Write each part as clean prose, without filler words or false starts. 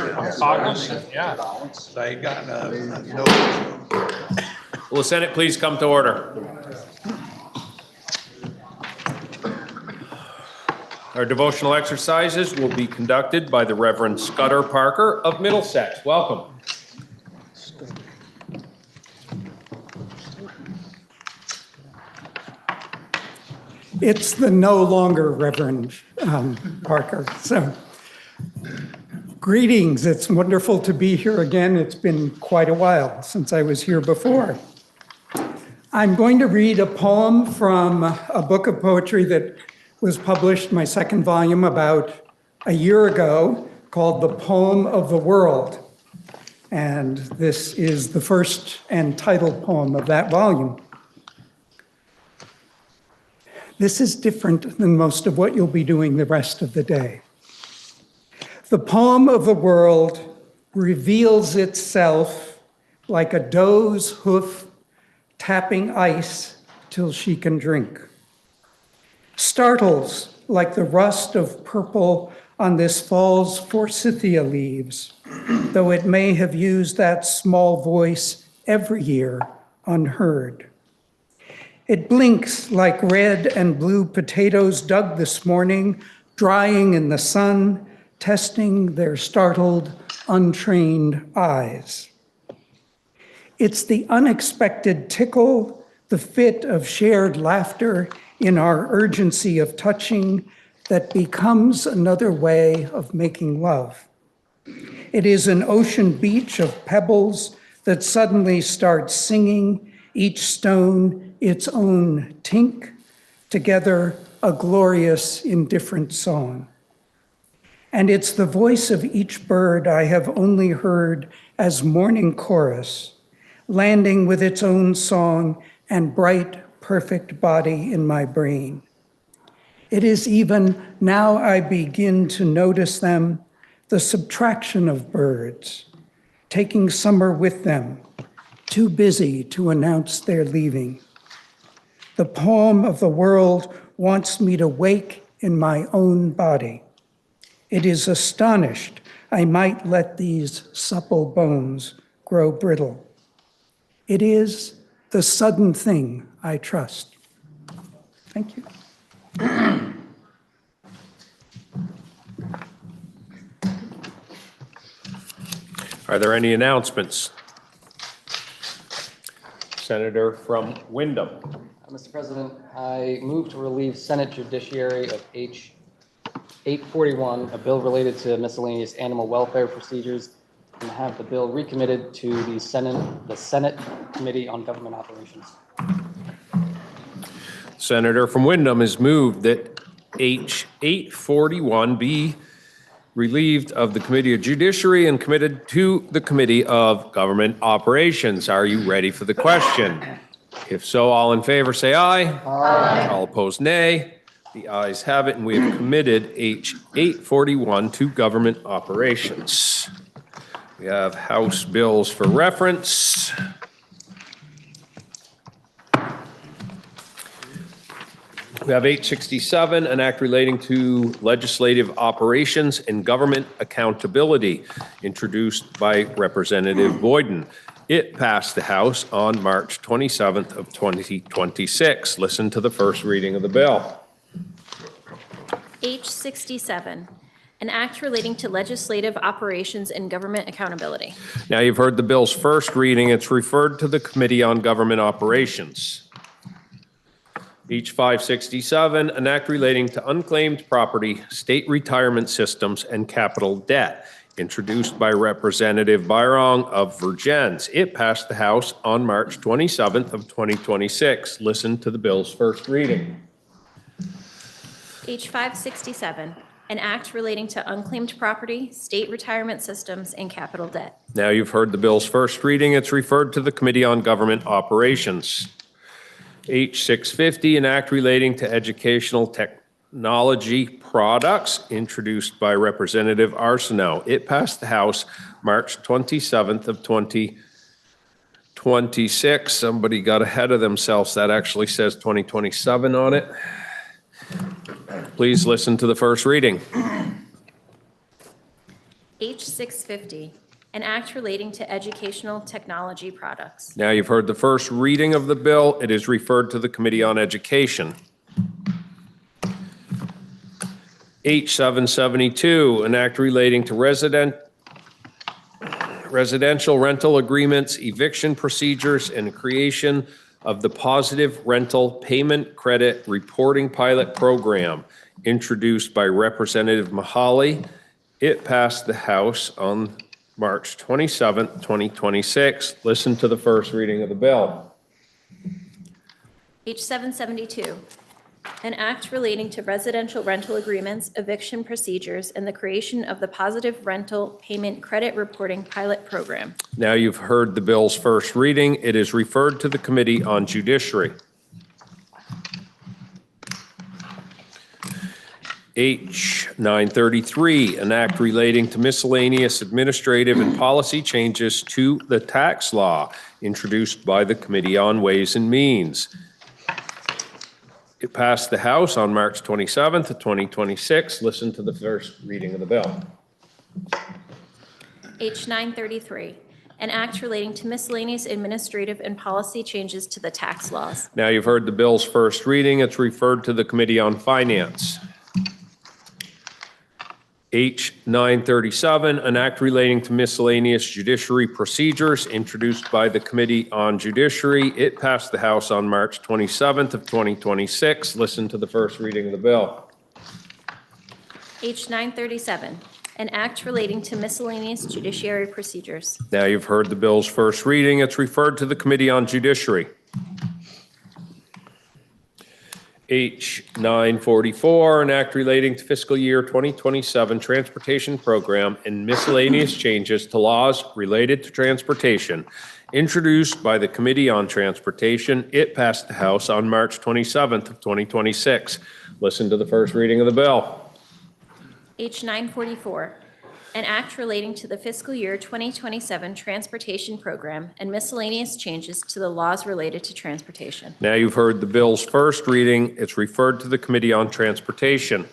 cognizant, yeah. So I got no issue. Will the Senate please come to order? Our devotional exercises will be conducted by the Reverend Scudder Parker of Middlesex. Welcome. It's the no longer Reverend Parker. So, greetings. It's wonderful to be here again. It's been quite a while since I was here before. I'm going to read a poem from a book of poetry that was published, my second volume, about a year ago, called The Poem of the World. And this is the first and titled poem of that volume. This is different than most of what you'll be doing the rest of the day. The poem of the world reveals itself like a doe's hoof tapping ice till she can drink. Startles like the rust of purple on this fall's forsythia leaves, though it may have used that small voice every year unheard. It blinks like red and blue potatoes dug this morning, drying in the sun, testing their startled, untrained eyes. It's the unexpected tickle, the fit of shared laughter in our urgency of touching that becomes another way of making love. It is an ocean beach of pebbles that suddenly starts singing, each stone its own tink, together a glorious, indifferent song. And it's the voice of each bird I have only heard as morning chorus, landing with its own song and bright, perfect body in my brain. It is even now I begin to notice them, the subtraction of birds, taking summer with them, too busy to announce their leaving. The poem of the world wants me to wake in my own body. It is astonished I might let these supple bones grow brittle. It is the sudden thing I trust. Thank you. Are there any announcements? Senator from Windham. Mr. President, I move to relieve Senate Judiciary of H. 841, a bill related to miscellaneous animal welfare procedures, and have the bill recommitted to the Senate Committee on Government Operations. Senator from Windham has moved that H. 841 be relieved of the Committee of Judiciary and committed to the Committee of Government Operations. Are you ready for the question? If so, all in favor say aye. Aye. All opposed, nay. The ayes have it, and we have committed H. 841 to Government Operations. We have House bills for reference. We have 867, an act relating to legislative operations and government accountability, introduced by Representative Boyden. It passed the House on March 27th of 2026. Listen to the first reading of the bill. H67, an act relating to legislative operations and government accountability. Now you've heard the bill's first reading. It's referred to the Committee on Government Operations. H567, an act relating to unclaimed property, state retirement systems, and capital debt, introduced by Representative Byrong of Vergennes. It passed the House on March 27th of 2026. Listen to the bill's first reading. H567, an act relating to unclaimed property, state retirement systems, and capital debt. Now you've heard the bill's first reading. It's referred to the Committee on Government Operations. H650, an act relating to educational technology products, introduced by Representative Arsenault. It passed the House March 27th of 2026. Somebody got ahead of themselves. That actually says 2027 on it. Please listen to the first reading. H650, an act relating to educational technology products. Now you've heard the first reading of the bill. It is referred to the Committee on Education. H772, an act relating to residential rental agreements, eviction procedures, and creation of the Positive Rental Payment Credit Reporting Pilot Program, introduced by Representative Mahaly. It passed the House on March 27, 2026. Listen to the first reading of the bill. H772, an act relating to residential rental agreements, eviction procedures, and the creation of the Positive Rental Payment Credit Reporting Pilot Program. Now you've heard the bill's first reading. It is referred to the Committee on Judiciary. H933, an act relating to miscellaneous administrative and policy changes to the tax law, introduced by the Committee on Ways and Means. It passed the House on March 27th of 2026. Listen to the first reading of the bill. H933, an act relating to miscellaneous administrative and policy changes to the tax laws. Now you've heard the bill's first reading. It's referred to the Committee on Finance. H937, an act relating to miscellaneous judiciary procedures, introduced by the Committee on Judiciary. It passed the House on March 27th of 2026. Listen to the first reading of the bill. H937, an act relating to miscellaneous judiciary procedures. Now you've heard the bill's first reading. It's referred to the Committee on Judiciary. H944, an act relating to fiscal year 2027 transportation program and miscellaneous changes to laws related to transportation, introduced by the Committee on Transportation. It passed the House on March 27th of 2026. Listen to the first reading of the bill. H944, an act relating to the fiscal year 2027 transportation program and miscellaneous changes to the laws related to transportation. Now you've heard the bill's first reading. It's referred to the Committee on Transportation.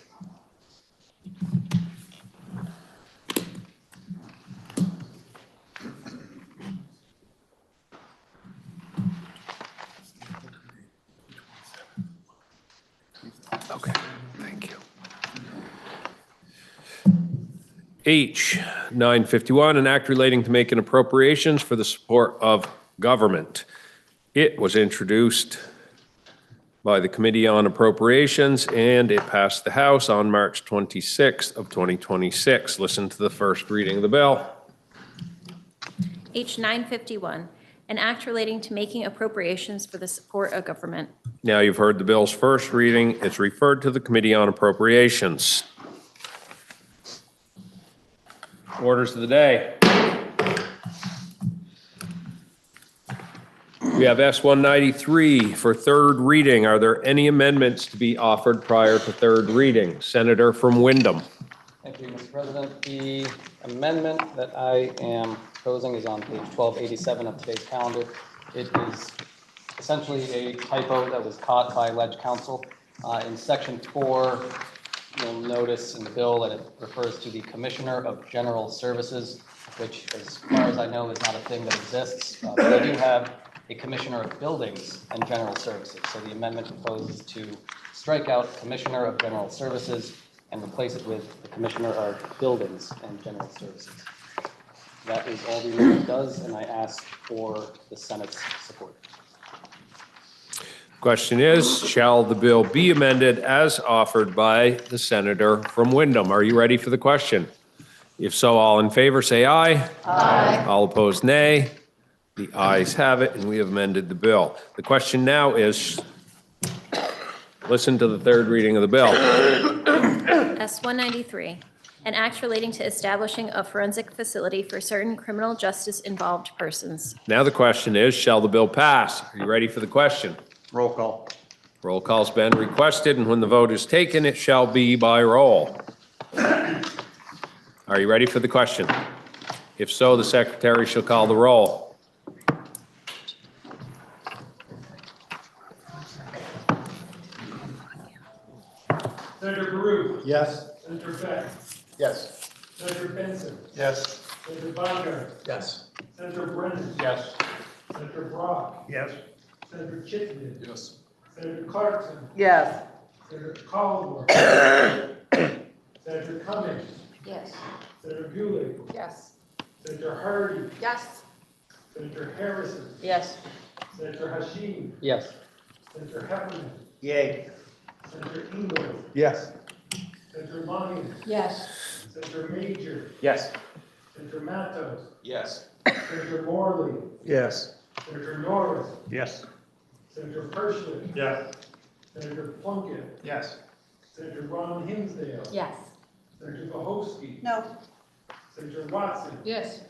Okay, thank you. H951, an act relating to making appropriations for the support of government. It was introduced by the Committee on Appropriations, and it passed the House on March 26th of 2026. Listen to the first reading of the bill. H951, an act relating to making appropriations for the support of government. Now you've heard the bill's first reading. It's referred to the Committee on Appropriations. Orders of the day. We have S193 for third reading. Are there any amendments to be offered prior to third reading? Senator from Windham. Thank you, Mr. President. The amendment that I am proposing is on page 1287 of today's calendar. It is essentially a typo that was caught by Ledge Counsel. In section 4, you'll notice in the bill that it refers to the Commissioner of General Services, which, as far as I know, is not a thing that exists. But they do have a Commissioner of Buildings and General Services. So the amendment proposes to strike out Commissioner of General Services and replace it with the Commissioner of Buildings and General Services. That is all the amendment does, and I ask for the Senate's support. Question is, shall the bill be amended as offered by the senator from Windham? Are you ready for the question? If so, all in favor, say aye. Aye. All opposed, nay. The ayes have it, and we have amended the bill. The question now is, listen to the third reading of the bill. S193, an act relating to establishing a forensic facility for certain criminal justice involved persons. Now the question is, shall the bill pass? Are you ready for the question? Roll call. Roll call's been requested, and when the vote is taken, it shall be by roll. Are you ready for the question? If so, the secretary shall call the roll. Senator Baruch. Yes. Senator Beck. Yes. Senator Benson, Yes. Senator Weigand, Yes. Senator Brennan, Yes. Senator Brock, Yes. Senator Chittenden, Yes. Senator Clarkson, Yes. Senator Caldwell, Senator Cummings, Yes. Senator Goulet, Yes. Senator Hardy, Yes. Senator Harrison, Yes. Senator Hashim, Yes. Senator Heffernan, Yay. Senator Ingram, Yes. Senator Lyons, Yes. Senator Major, Yes. Senator Matos, Yes. Senator Morley, Yes. Senator Norris, Yes. Senator Pershman, Yes. Senator Plunkett, Yes. Senator Ron Hinsdale, Yes. Senator Vohosky, No. Senator Watson, Yes.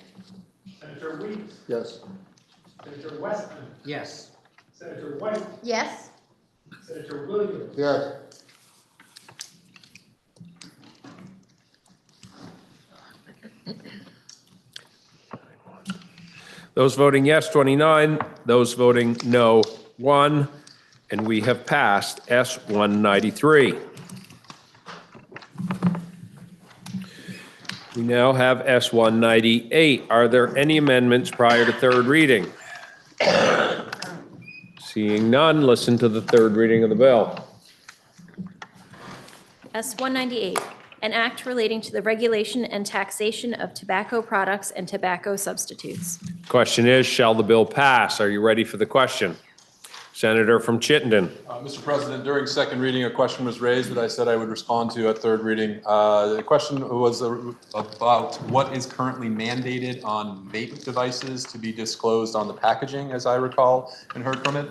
Senator Weeks, Yes. Senator Weston, Yes. Senator White, Yes. Senator Williams, Yes. Those voting yes, 29. Those voting no, 1. And we have passed S 193. We now have S 198. Are there any amendments prior to third reading? Seeing none, listen to the third reading of the bill. S 198, an act relating to the regulation and taxation of tobacco products and tobacco substitutes. Question is, shall the bill pass? Are you ready for the question? Senator from Chittenden. Mr. President, during second reading, a question was raised that I said I would respond to at third reading. The question was about what is currently mandated on vape devices to be disclosed on the packaging, as I recall, and heard from it.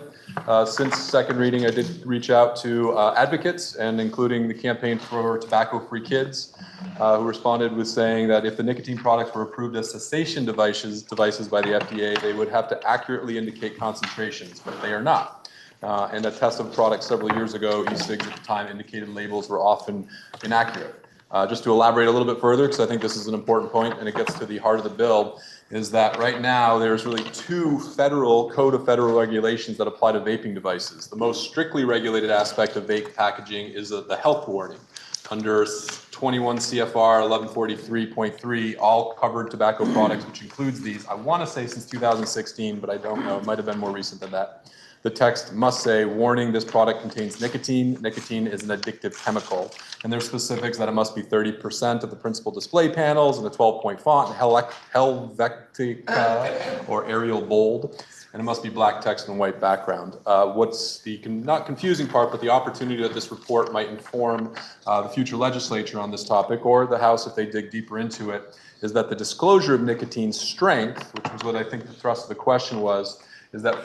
Since second reading, I did reach out to advocates, and including the Campaign for Tobacco-Free Kids, who responded with saying that if the nicotine products were approved as cessation devices by the FDA, they would have to accurately indicate concentrations, but they are not. And a test of products several years ago, e-cigs at the time indicated labels were often inaccurate. Just to elaborate a little bit further, because I think this is an important point and it gets to the heart of the bill, is that right now there's really 2 federal Code of Federal Regulations that apply to vaping devices. The most strictly regulated aspect of vape packaging is the health warning. Under 21 CFR 1143.3, all covered tobacco products, which includes these, I want to say since 2016, but I don't know, it might have been more recent than that. The text must say, warning, this product contains nicotine. Nicotine is an addictive chemical. And there's specifics that it must be 30% of the principal display panels and a 12-point font, Helvetica or Arial bold. And it must be black text and white background. What's the not confusing part, but the opportunity that this report might inform the future legislature on this topic, or the House if they dig deeper into it, is that the disclosure of nicotine strength, which was what I think the thrust of the question was, is that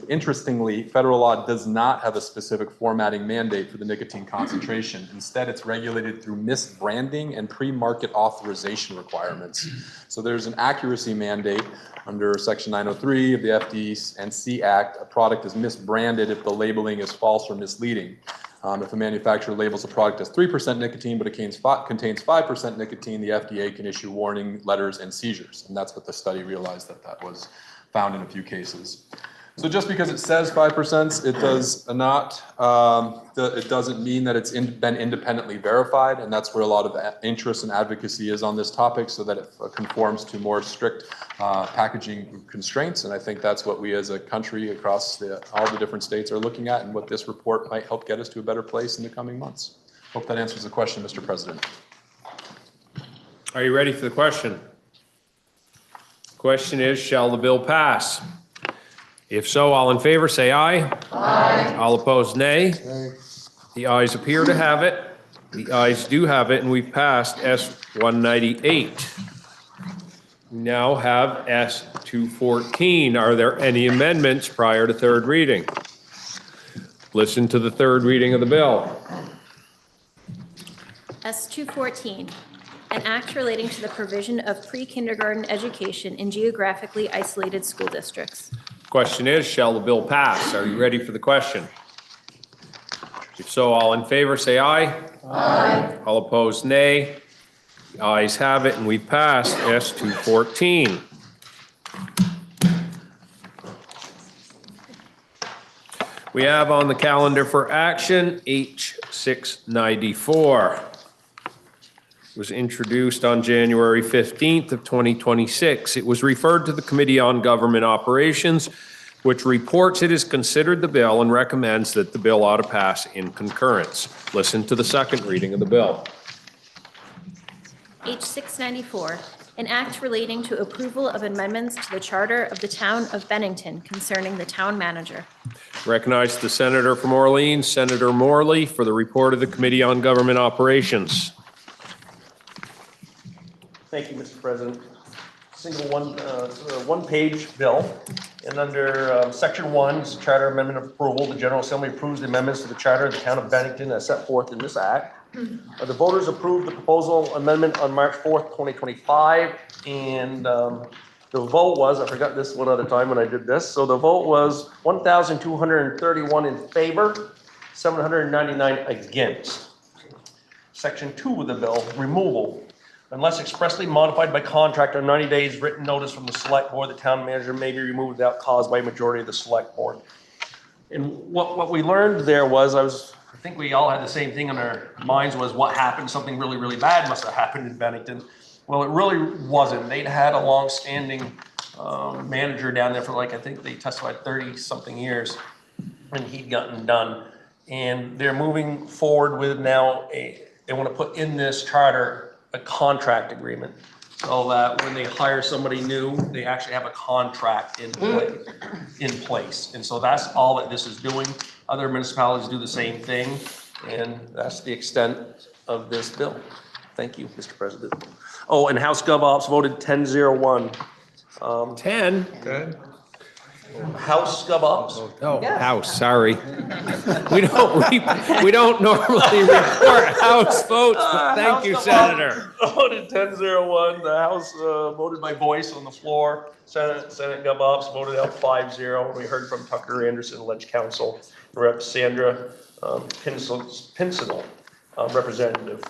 interestingly, federal law does not have a specific formatting mandate for the nicotine concentration. Instead, it's regulated through misbranding and pre-market authorization requirements. So there's an accuracy mandate under Section 903 of the FD&C Act. A product is misbranded if the labeling is false or misleading. If a manufacturer labels a product as 3% nicotine, but it contains 5% nicotine, the FDA can issue warning letters and seizures. And that's what the study realized that was found in a few cases. So just because it says 5%, it does not. It doesn't mean that it's been independently verified, and that's where a lot of interest and advocacy is on this topic, so that it conforms to more strict packaging constraints. And I think that's what we as a country across all the different states are looking at, and what this report might help get us to a better place in the coming months. Hope that answers the question, Mr. President. Are you ready for the question? Question is, shall the bill pass? If so, all in favor, say aye. Aye. All opposed, nay. Nay. The ayes appear to have it. The ayes do have it, and we've passed S 198. We now have S 214. Are there any amendments prior to third reading? Listen to the third reading of the bill. S 214, an act relating to the provision of pre-kindergarten education in geographically isolated school districts. Question is, shall the bill pass? Are you ready for the question? If so, all in favor, say aye. Aye. All opposed, nay. The ayes have it, and we passed S 214. We have on the calendar for action H 694. It was introduced on January 15th of 2026. It was referred to the Committee on Government Operations, which reports it has considered the bill and recommends that the bill ought to pass in concurrence. Listen to the second reading of the bill. H 694, an act relating to approval of amendments to the Charter of the Town of Bennington concerning the town manager. Recognize the Senator from Orleans, Senator Morley, for the report of the Committee on Government Operations. Thank you, Mr. President. Single one-page bill, and under Section 1, is Charter Amendment of Approval. The General Assembly approves the amendments to the Charter of the Town of Bennington as set forth in this act. The voters approved the proposal amendment on March 4th, 2025, and the vote was, I forgot this one at a time when I did this, so the vote was 1,231 in favor, 799 against. Section 2 of the bill, removal. Unless expressly modified by contract or 90 days written notice from the select board, the town manager may be removed without cause by a majority of the select board. And what we learned there was, I think we all had the same thing in our minds, was what happened, something really, really bad must have happened in Bennington. Well, it really wasn't. They'd had a long-standing manager down there for I think they testified 30-something years, and he'd gotten done. And they're moving forward with now they want to put in this charter a contract agreement, so that when they hire somebody new, they actually have a contract in place. And so that's all that this is doing. Other municipalities do the same thing, and that's the extent of this bill. Thank you, Mr. President. Oh, and House Gov Ops voted 10-0-1. 10? House Gov Ops. Oh, House, sorry. We don't normally report House votes, but thank House you, Gov Ops Senator. Voted 10-0-1. The House voted by voice on the floor. Senate Gov Ops voted out 5-0. We heard from Tucker Anderson, Ledge Council, Rep. Sandra Pincinel, representative.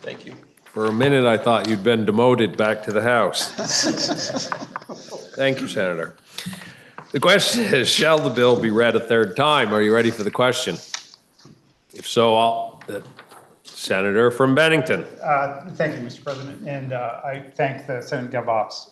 Thank you. For a minute, I thought you'd been demoted back to the House. Thank you, Senator. The question is, shall the bill be read a third time? Are you ready for the question? If so, the Senator from Bennington. Thank you, Mr. President, and I thank the Senate Gov Ops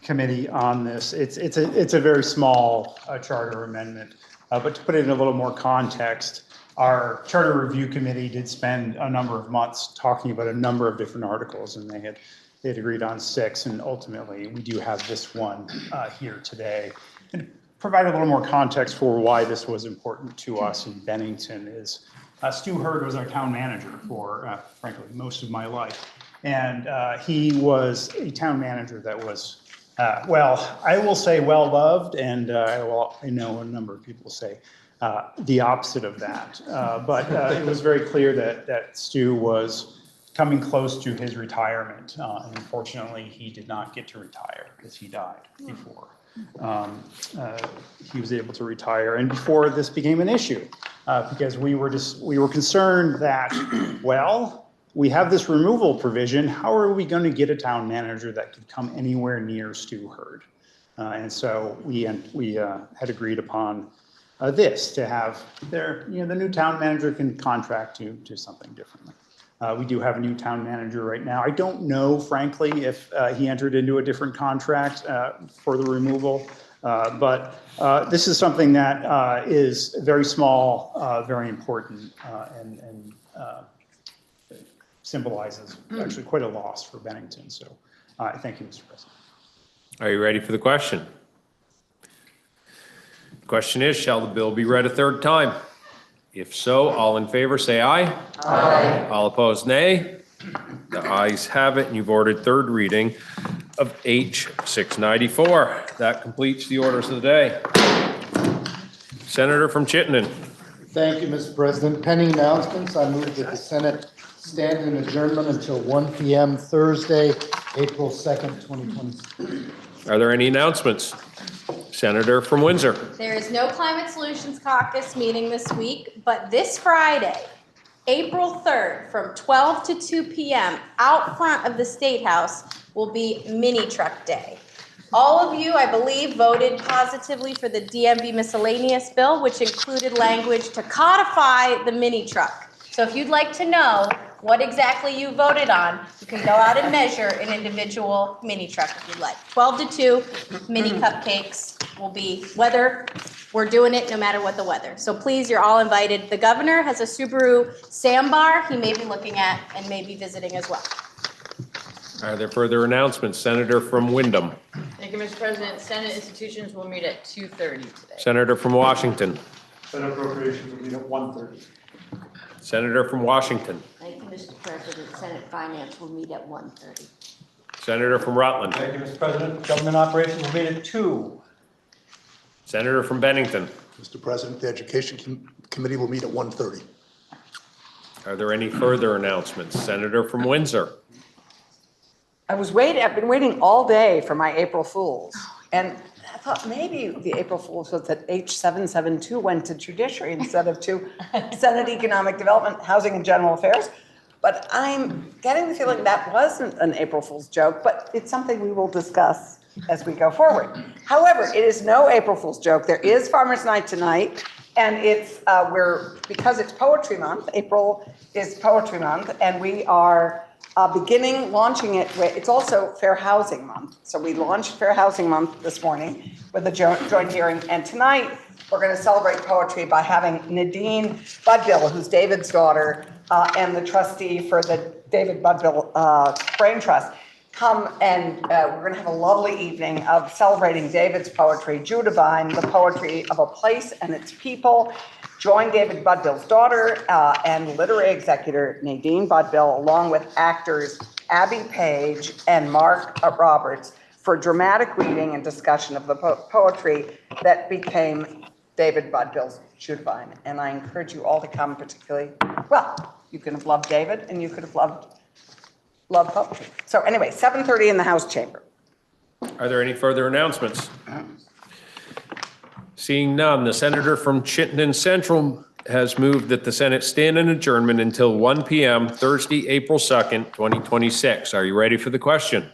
committee on this. It's a very small charter amendment, but to put it in a little more context, our charter review committee did spend a number of months talking about a number of different articles, and they had agreed on 6, and ultimately we do have this one here today. And to provide a little more context for why this was important to us in Bennington is Stu Hurd was our town manager for, frankly, most of my life. And he was a town manager that was, well, I will say well-loved, and I know a number of people say the opposite of that. But it was very clear that Stu was coming close to his retirement. And unfortunately, he did not get to retire because he died before he was able to retire, and before this became an issue, because we were concerned that, well, we have this removal provision. How are we going to get a town manager that could come anywhere near Stu Hurd? And so we had agreed upon this to have the new town manager can contract to something differently. We do have a new town manager right now. I don't know, frankly, if he entered into a different contract for the removal, but this is something that is very small, very important, and symbolizes actually quite a loss for Bennington. So thank you, Mr. President. Are you ready for the question? The question is, shall the bill be read a third time? If so, all in favor, say aye. Aye. All opposed, nay. The ayes have it, and you've ordered third reading of H 694. That completes the orders of the day. Senator from Chittenden. Thank you, Mr. President. Pending announcements, I move that the Senate stand in adjournment until 1 p.m. Thursday, April 2nd, 2026. Are there any announcements? Senator from Windsor. There is no Climate Solutions Caucus meeting this week, but this Friday, April 3rd, from 12 to 2 p.m. out front of the State House will be Mini Truck Day. All of you, I believe, voted positively for the DMV miscellaneous bill, which included language to codify the mini truck. So if you'd like to know what exactly you voted on, you can go out and measure an individual mini truck if you'd like. 12 to 2 mini cupcakes will be, whether we're doing it no matter what the weather. So please, you're all invited. The governor has a Subaru Sambar he may be looking at and may be visiting as well. Are there further announcements? Senator from Wyndham. Thank you, Mr. President. Senate institutions will meet at 2:30 today. Senator from Washington. Senate appropriations will meet at 1:30. Senator from Washington. Thank you, Mr. President. Senate Finance will meet at 1:30. Senator from Rutland. Thank you, Mr. President. Government operations will meet at 2. Senator from Bennington. Mr. President, the Education Committee will meet at 1:30. Are there any further announcements? Senator from Windsor. I've been waiting all day for my April Fools. And I thought maybe the April Fools was that H772 went to Judiciary instead of to Senate Economic Development, Housing and General Affairs. But I'm getting the feeling that wasn't an April Fool's joke, but it's something we will discuss as we go forward. However, it is no April Fool's joke. There is Farmers Night tonight, and it's because it's Poetry Month. April is Poetry Month, and we are launching it. It's also Fair Housing Month. So we launched Fair Housing Month this morning with a joint hearing. And tonight, we're going to celebrate poetry by having Nadine Budbill, who's David's daughter and the trustee for the David Budbill Brain Trust, come, and we're going to have a lovely evening of celebrating David's poetry, Judavine, the poetry of a place and its people. Join David Budbill's daughter and literary executor Nadine Budbill, along with actors Abby Page and Mark Roberts, for dramatic reading and discussion of the poetry that became David Budbill's Judavine. And I encourage you all to come, particularly, well, you could have loved David and you could have loved poetry. So anyway, 7:30 in the House chamber. Are there any further announcements? Seeing none, the senator from Chittenden Central has moved that the Senate stand in adjournment until 1 p.m. Thursday, April 2nd, 2026. Are you ready for the question?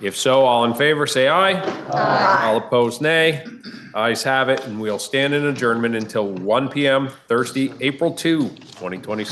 If so, all in favor, say aye. Aye. All opposed, nay. Ayes have it, and we'll stand in adjournment until 1 p.m. Thursday, April 2, 2026.